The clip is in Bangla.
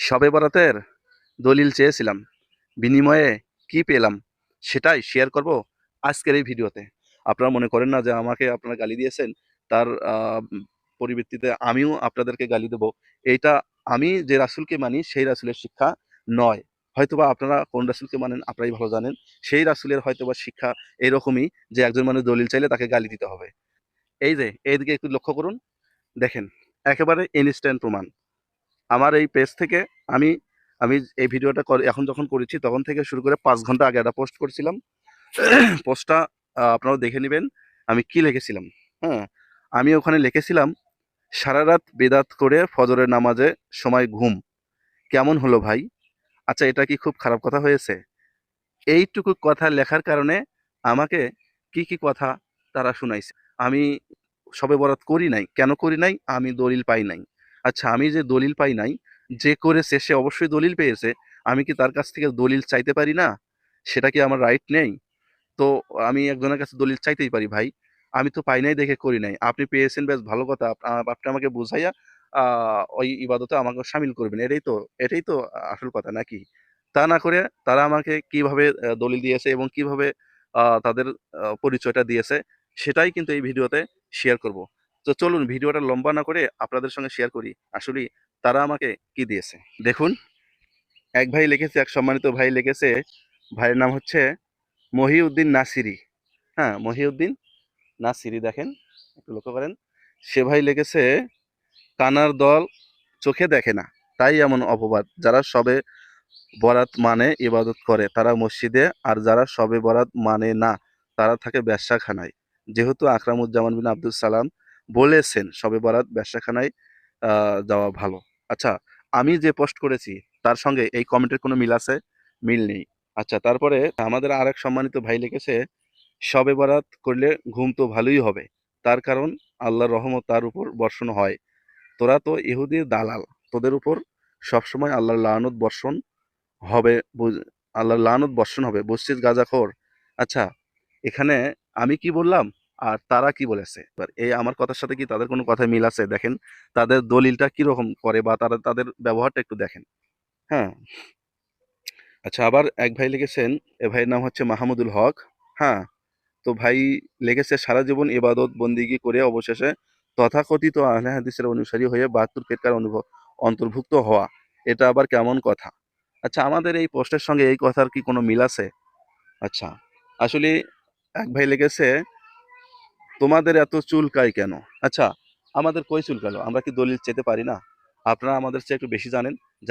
শবে বরাতের দলিল চেয়েছিলাম, বিনিময়ে কি পেলাম সেটাই শেয়ার করব আজকের এই ভিডিওতে। আপনারা মনে করেন না যে আমাকে আপনারা গালি দিয়েছেন, তার পরিবর্তিতে আমিও আপনাদেরকে গালি দেব। এইটা আমি যে রাসূলকে মানি সেই রাসূলের শিক্ষা নয়। হয়তোবা আপনারা কোন রাসূলকে মানেন আপনারাই ভালো জানেন। সেই রাসূলের হয়তোবা শিক্ষা এরকমই যে একজন মানুষ দলিল চাইলে তাকে গালি দিতে হবে। এই যে এইদিকে একটু লক্ষ্য করুন, দেখেন একেবারে ইনস্ট্যান্ট প্রমাণ। আমার এই পেজ থেকে আমি আমি এই ভিডিওটা এখন যখন করেছি তখন থেকে শুরু করে ৫ ঘন্টা আগে একটা পোস্ট করেছিলাম। পোস্টটা আপনারাও দেখে নেবেন আমি কি লিখেছিলাম। হ্যাঁ, আমি ওখানে লিখেছিলাম, সারা রাত বেদাত করে ফজরের নামাজে সময় ঘুম কেমন হলো ভাই? আচ্ছা, এটা কি খুব খারাপ কথা হয়েছে? এইটুকু কথা লেখার কারণে আমাকে কি কি কথা তারা শুনাইছে। আমি শবে বরাত করি নাই। কেন করি নাই? আমি দলিল পাই নাই। আচ্ছা, আমি যে দলিল পাই নাই, যে করেছে সে অবশ্যই দলিল পেয়েছে। আমি কি তার কাছ থেকে দলিল চাইতে পারি না? সেটা কি আমার রাইট নেই? তো আমি একজনের কাছে দলিল চাইতেই পারি ভাই। আমি তো পাই নাই দেখে করি নাই। আপনি পেয়েছেন বেশ ভালো কথা। আপনি আমাকে বুঝাইয়া আ ওই ইবাদতে আমাকে শামিল করবেন। এটাই তো আসল কথা নাকি? তা না করে তারা আমাকে কিভাবে দলিল দিয়েছে এবং কিভাবে তাদের পরিচয়টা দিয়েছে সেটাই কিন্তু এই ভিডিওতে শেয়ার করব। তো চলুন ভিডিওটা লম্বা না করে আপনাদের সঙ্গে শেয়ার করি। আসলেই তারা আমাকে কি দিয়েছে। দেখুন, এক ভাই লিখেছে, এক সম্মানিত ভাই লিখেছে, ভাইয়ের নাম হচ্ছে মহিউদ্দিন নাসিরি। হ্যাঁ, মহিউদ্দিন নাসিরি, দেখেন একটু লক্ষ্য করেন। সে ভাই লিখেছে, কানার দল চোখে দেখে না, তাই এমন অপবাদ। যারা শবে বরাত মানে ইবাদত করে তারা মসজিদে, আর যারা শবে বরাত মানে না তারা থাকে বেশ্যাখানায়। যেহেতু আকরামুজ্জামান বিন আব্দুল সালাম বলেছেন শবে বরাত বেশ্যাখানায় যাওয়া ভালো। আচ্ছা, আমি যে পোস্ট করেছি তার সঙ্গে এই কমেন্টের কোনো মিল আছে? মিল নেই। আচ্ছা, তারপরে আমাদের আরেক সম্মানিত ভাই লিখেছে, শবে বরাত করলে ঘুম তো ভালোই হবে, তার কারণ আল্লাহর রহমত তার উপর বর্ষণ হয়। তোরা তো ইহুদির দালাল, তোদের উপর সবসময় আল্লাহর লানত বর্ষণ হবে, আল্লাহর লানত বর্ষণ হবে, বুঝছিস গাঁজাখোর? আচ্ছা, এখানে আমি কি বললাম আর তারা কি বলেছে, এবার এই আমার কথার সাথে কি তাদের কোনো কথায় মিল আছে? দেখেন তাদের দলিলটা কিরকম করে বা তারা তাদের ব্যবহারটা একটু দেখেন। হ্যাঁ, আচ্ছা, আবার এক ভাই লিখেছেন, এ ভাইয়ের নাম হচ্ছে মাহমুদুল হক। হ্যাঁ, তো ভাই লিখেছে, সারা জীবন ইবাদত বন্দিগি করে অবশেষে তথাকথিত আহলে হাদিসের অনুসারী হয়ে ৭২ ফিরকার অন্তর্ভুক্ত হওয়া, এটা আবার কেমন কথা? আচ্ছা, আমাদের এই পোস্টের সঙ্গে এই কথার কি কোনো মিল আছে? আচ্ছা, আসলে এক ভাই লিখেছে, তোমাদের এত চুলকায় কেন? আচ্ছা, আমাদের কই চুলকালো? আমরা কি দলিল চেতে পারি না? আপনারা আমাদের চেয়ে একটু বেশি জানেন, যার